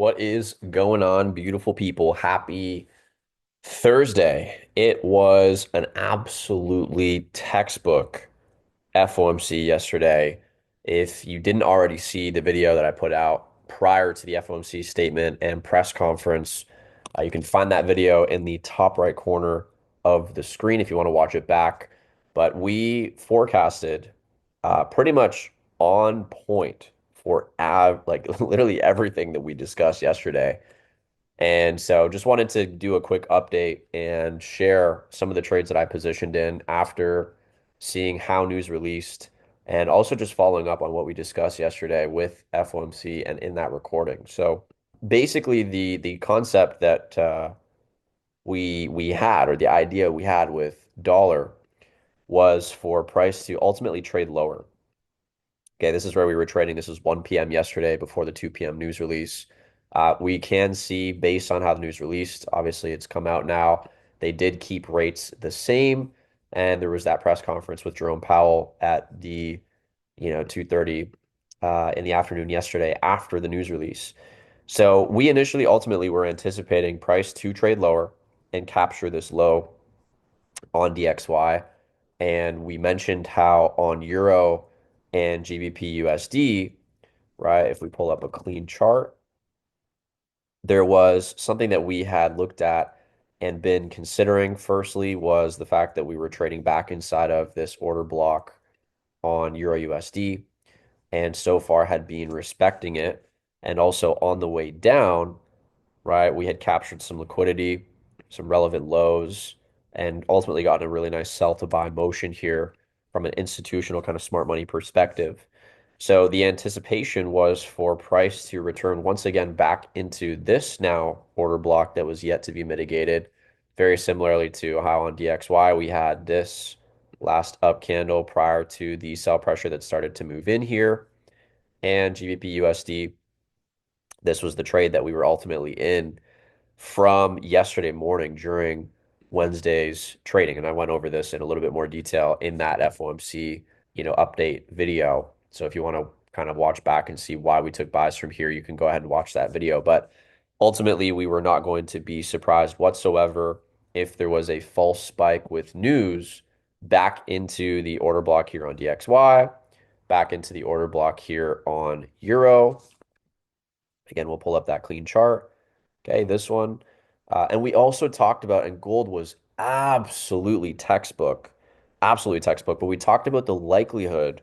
What is going on, beautiful people? Happy Thursday. It was an absolutely textbook FOMC yesterday. If you didn't already see the video that I put out prior to the FOMC statement and press conference, you can find that video in the top right corner of the screen if you want to watch it back. But we forecasted pretty much on point for like literally everything that we discussed yesterday. And so just wanted to do a quick update and share some of the trades that I positioned in after seeing how news released and also just following up on what we discussed yesterday with FOMC and in that recording. So basically the concept that we had or the idea we had with dollar was for price to ultimately trade lower. Okay, this is where we were trading. This was 1 p.m. yesterday before the 2 p.m. news release. We can see based on how the news released, obviously it's come out now. They did keep rates the same, and there was that press conference with Jerome Powell at the 2:30 in the afternoon yesterday after the news release. So we initially ultimately were anticipating price to trade lower and capture this low on DXY. And we mentioned how on Euro and GBP USD, right, if we pull up a clean chart, there was something that we had looked at and been considering. Firstly, was the fact that we were trading back inside of this order block on Euro USD and so far had been respecting it. And also on the way down, right? We had captured some liquidity, some relevant lows, and ultimately gotten a really nice sell to buy motion here from an institutional kind of smart money perspective. So the anticipation was for price to return once again back into this now order block that was yet to be mitigated, very similarly to how on DXY we had this last up candle prior to the sell pressure that started to move in here, and GBP USD. This was the trade that we were ultimately in from yesterday morning during Wednesday's trading. And I went over this in a little bit more detail in that FOMC, update video. So if you want to kind of watch back and see why we took buys from here, you can go ahead and watch that video. But ultimately, we were not going to be surprised whatsoever if there was a false spike with news back into the order block here on DXY, back into the order block here on Euro. Again, we'll pull up that clean chart. Okay, this one. And we also talked about, and gold was absolutely textbook, but we talked about the likelihood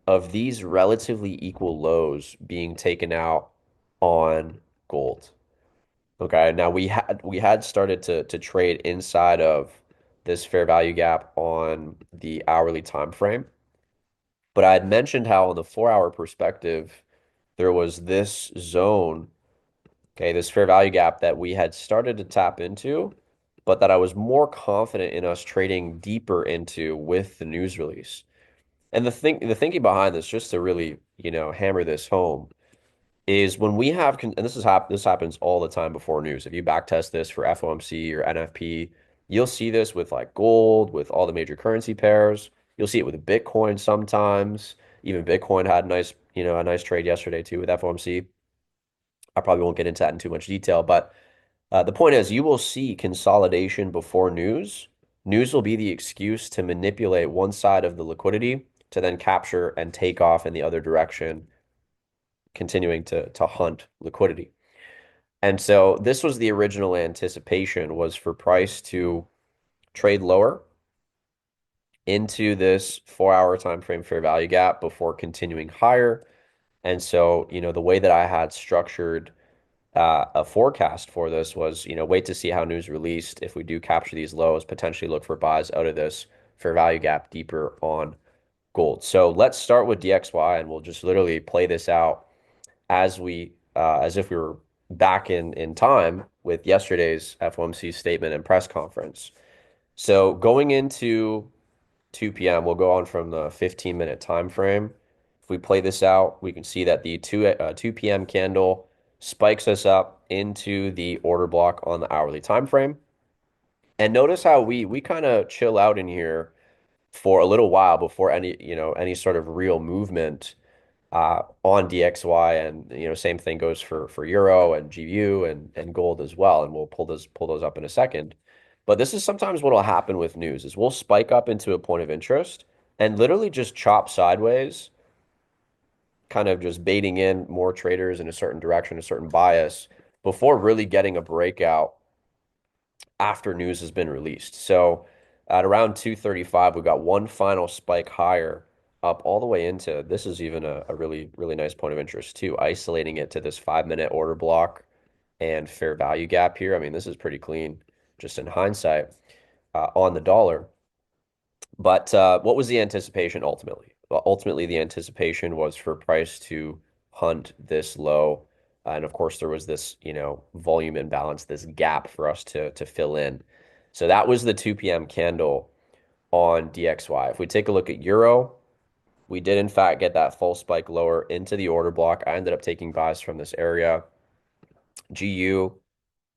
of these relatively equal lows being taken out on gold. Okay, now we had started to trade inside of this fair value gap on the hourly time frame, but I had mentioned how on the 4 hour perspective, there was this zone. Okay, this fair value gap that we had started to tap into, but that I was more confident in us trading deeper into with the news release. And the thinking behind this, just to really, hammer this home, is when we have, and this happens all the time before news. If you backtest this for FOMC or NFP, you'll see this with like gold, with all the major currency pairs. You'll see it with Bitcoin sometimes. Even Bitcoin had a nice trade yesterday too with FOMC. I probably won't get into that in too much detail, but the point is, you will see consolidation before news. News will be the excuse to manipulate one side of the liquidity to then capture and take off in the other direction, continuing to hunt liquidity. And so this was the original anticipation was for price to trade lower into this 4 hour time frame fair value gap before continuing higher. And so, the way that I had structured a forecast for this was, wait to see how news released. If we do capture these lows, potentially look for buys out of this fair value gap deeper on gold. So let's start with DXY and we'll just literally play this out as if we were back in time with yesterday's FOMC statement and press conference. So going into 2 p.m., we'll go on from the 15-minute time frame. If we play this out, we can see that the 2 p.m. candle spikes us up into the order block on the hourly time frame. And notice how we kind of chill out in here for a little while before any sort of real movement on DXY, and same thing goes for Euro and GU and gold as well. And we'll pull those up in a second. But this is sometimes what will happen with news is we'll spike up into a point of interest and literally just chop sideways, kind of just baiting in more traders in a certain direction, a certain bias before really getting a breakout after news has been released. So at around 235, we got one final spike higher up all the way into this is even a really, really nice point of interest too, isolating it to this 5 minute order block and fair value gap here. I mean, this is pretty clean just in hindsight on the dollar. But what was the anticipation ultimately? Well, ultimately, the anticipation was for price to hunt this low. And of course, there was this, volume imbalance, this gap for us to fill in. So that was the 2 p.m. candle on DXY. If we take a look at Euro, we did in fact get that full spike lower into the order block. I ended up taking buys from this area. GU,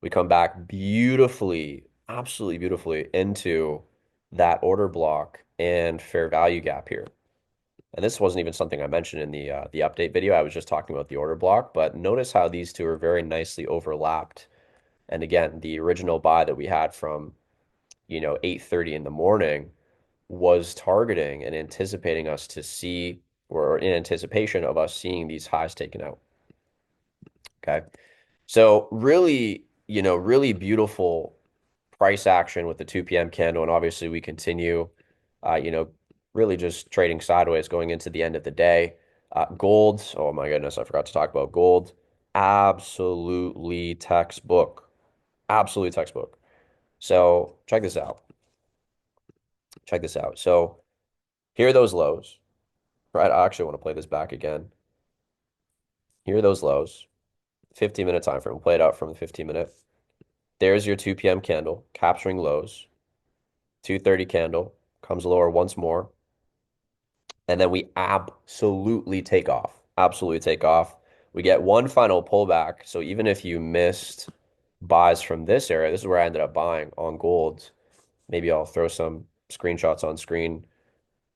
we come back beautifully, absolutely beautifully into that order block and fair value gap here. And this wasn't even something I mentioned in the update video. I was just talking about the order block, but notice how these two are very nicely overlapped. And again, the original buy that we had from, 8:30 in the morning was targeting and anticipating us to see, or in anticipation of us seeing these highs taken out. Okay. So really, really beautiful price action with the 2 p.m. candle. And obviously we continue, uh, you know, really just trading sideways going into the end of the day. Gold, oh my goodness, I forgot to talk about gold. Absolutely textbook. Absolutely textbook. So check this out. Check this out. So here are those lows, right? I actually want to play this back again. Here are those lows. 15-minute time frame. We'll play it out from the 15-minute. There's your 2 p.m. candle capturing lows. 2:30 candle comes lower once more. And then we absolutely take off. Absolutely take off. We get one final pullback. So even if you missed buys from this area, this is where I ended up buying on gold. Maybe I'll throw some screenshots on screen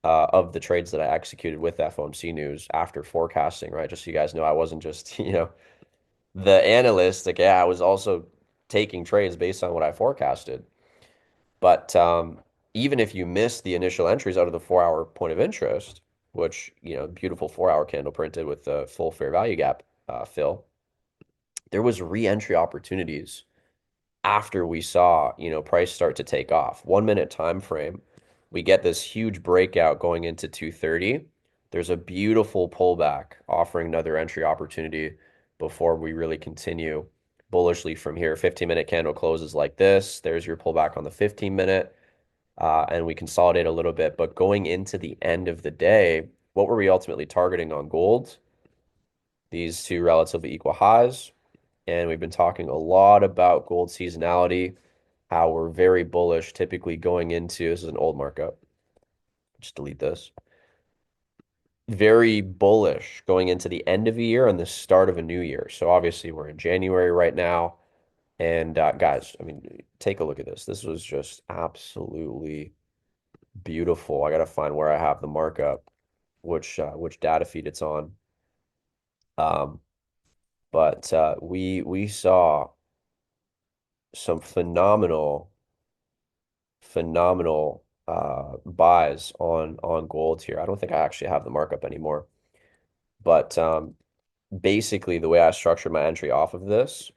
of the trades that I executed with FOMC news after forecasting, right? Just so you guys know, I wasn't just, the analyst. Like, yeah, I was also taking trades based on what I forecasted. But even if you miss the initial entries out of the 4 hour point of interest, which, beautiful 4 hour candle printed with the full fair value gap fill, there was re-entry opportunities after we saw, price start to take off. 1 minute time frame, we get this huge breakout going into 2:30. There's a beautiful pullback offering another entry opportunity before we really continue bullishly from here. 15-minute candle closes like this. There's your pullback on the 15-minute. And we consolidate a little bit. But going into the end of the day, what were we ultimately targeting on gold? These two relatively equal highs. And we've been talking a lot about gold seasonality, how we're very bullish typically going into, this is an old markup. Just delete this. Very bullish going into the end of the year and the start of a new year. So obviously we're in January right now. And guys, I mean, take a look at this. This was just absolutely beautiful. I gotta find where I have the markup, which data feed it's on. Um, but we saw some phenomenal buys on gold here. I don't think I actually have the markup anymore. But basically the way I structured my entry off of this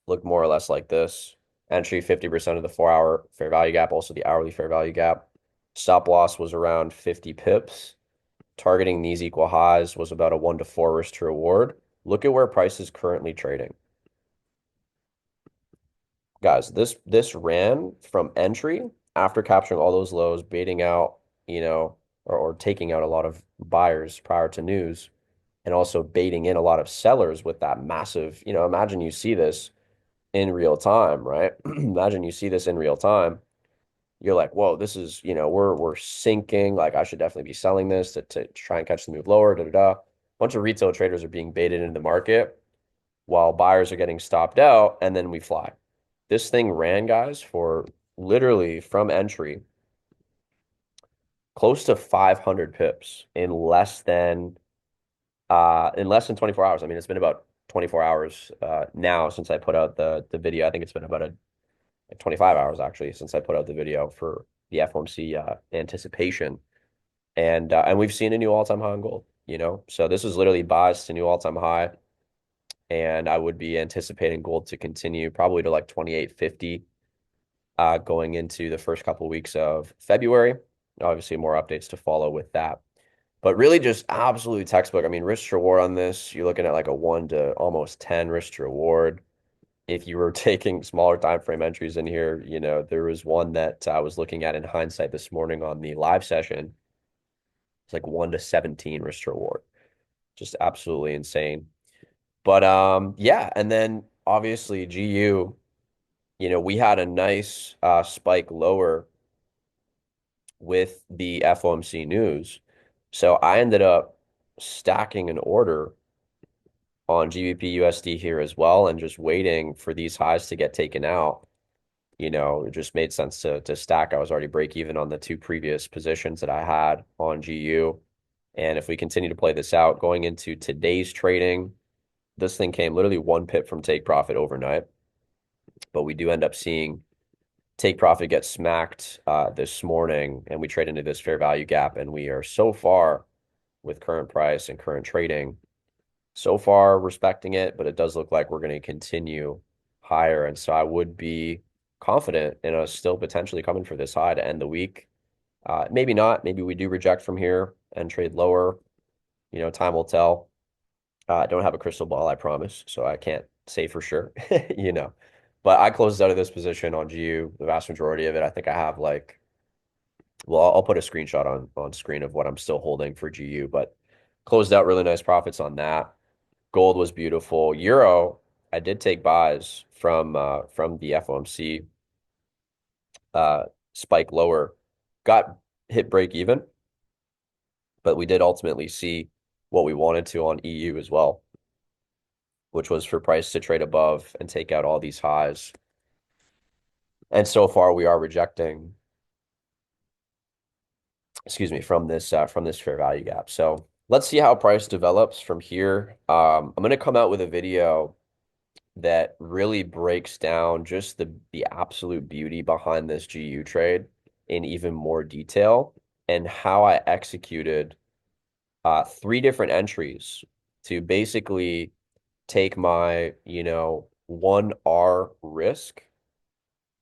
looked more or less like this. Entry 50% of the 4 hour fair value gap, also the hourly fair value gap. Stop loss was around 50 pips. Targeting these equal highs was about a 1-to-4 risk to reward. Look at where price is currently trading. Guys, this ran from entry after capturing all those lows, baiting out, or taking out a lot of buyers prior to news, and also baiting in a lot of sellers with that massive, imagine you see this in real time, right? Imagine you see this in real time. You're like, whoa, this is, we're sinking. Like, I should definitely be selling this to try and catch the move lower. Da da da. A bunch of retail traders are being baited into the market while buyers are getting stopped out, and then we fly. This thing ran, guys, for literally from entry close to 500 pips in less than in less than 24 hours. I mean, it's been about 24 hours now since I put out the video. I think it's been about like 25 hours actually since I put out the video for the FOMC anticipation. And we've seen a new all-time high on gold, you know? So this is literally buys to new all-time high. And I would be anticipating gold to continue probably to like 28.50 going into the first couple of weeks of February. Obviously, more updates to follow with that. But really just absolute textbook. I mean, risk to reward on this, you're looking at like a 1 to almost 10 risk to reward. If you were taking smaller time frame entries in here, you know, there was one that I was looking at in hindsight this morning on the live session. It's like 1 to 17 risk to reward. Just absolutely insane. But yeah, and then obviously GU, you know, we had a nice spike lower with the FOMC news. So I ended up stacking an order on GBP USD here as well and just waiting for these highs to get taken out. You know, it just made sense to stack. I was already break even on the two previous positions that I had on GU. And if we continue to play this out going into today's trading, this thing came literally one pip from take profit overnight. But we do end up seeing take profit get smacked this morning, and we trade into this fair value gap. And we are so far with current price and current trading, so far respecting it, but it does look like we're going to continue higher. And so I would be confident in us still potentially coming for this high to end the week. Maybe not. Maybe we do reject from here and trade lower. You know, time will tell. I don't have a crystal ball, I promise, so I can't say for sure, you know. But I closed out of this position on GU, the vast majority of it. I think I have like, well, I'll put a screenshot on screen of what I'm still holding for GU, but closed out really nice profits on that. Gold was beautiful. Euro, I did take buys from the FOMC uh spike lower. Got hit break even, but we did ultimately see what we wanted to on EU as well, which was for price to trade above and take out all these highs. And so far we are rejecting, excuse me, from this fair value gap. So let's see how price develops from here. I'm going to come out with a video that really breaks down just the absolute beauty behind this GU trade in even more detail and how I executed three different entries to basically take my, you know, 1R risk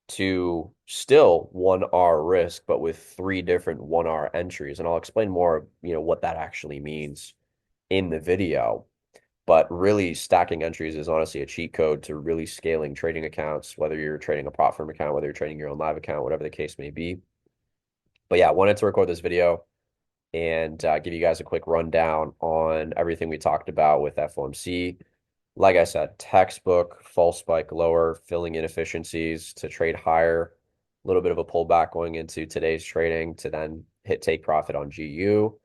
to still 1R risk, but with three different 1R entries. And I'll explain more, you know, what that actually means in the video. But really, stacking entries is honestly a cheat code to really scaling trading accounts, whether you're trading a prop firm account, whether you're trading your own live account, whatever the case may be. But yeah, I wanted to record this video and give you guys a quick rundown on everything we talked about with FOMC. Like I said, textbook, false spike lower, filling inefficiencies to trade higher, a little bit of a pullback going into today's trading to then hit take profit on GU.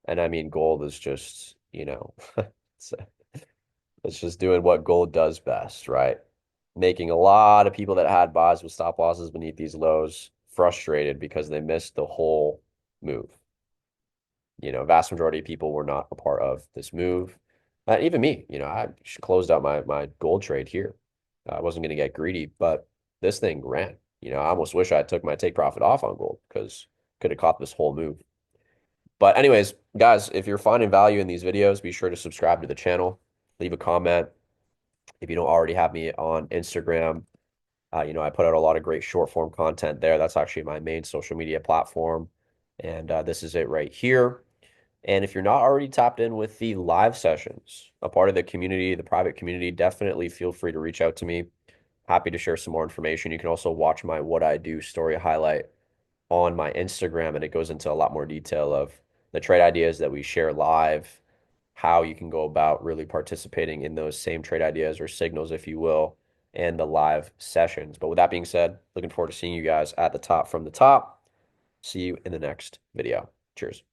And I mean, gold is just, you know, it's, it's just doing what gold does best, right? Making a lot of people that had buys with stop losses beneath these lows frustrated because they missed the whole move. You know, vast majority of people were not a part of this move. Even me, you know, I closed out my gold trade here. I wasn't going to get greedy, but this thing ran. You know, I almost wish I took my take profit off on gold because could have caught this whole move. But anyways, guys, if you're finding value in these videos, be sure to subscribe to the channel, leave a comment. If you don't already have me on Instagram, you know, I put out a lot of great short form content there. That's actually my main social media platform. And this is it right here. And if you're not already tapped in with the live sessions, a part of the community, the private community, definitely feel free to reach out to me. Happy to share some more information. You can also watch my What I Do story highlight on my Instagram, and it goes into a lot more detail of the trade ideas that we share live, how you can go about really participating in those same trade ideas or signals, if you will, and the live sessions. But with that being said, looking forward to seeing you guys at the top from the top. See you in the next video. Cheers.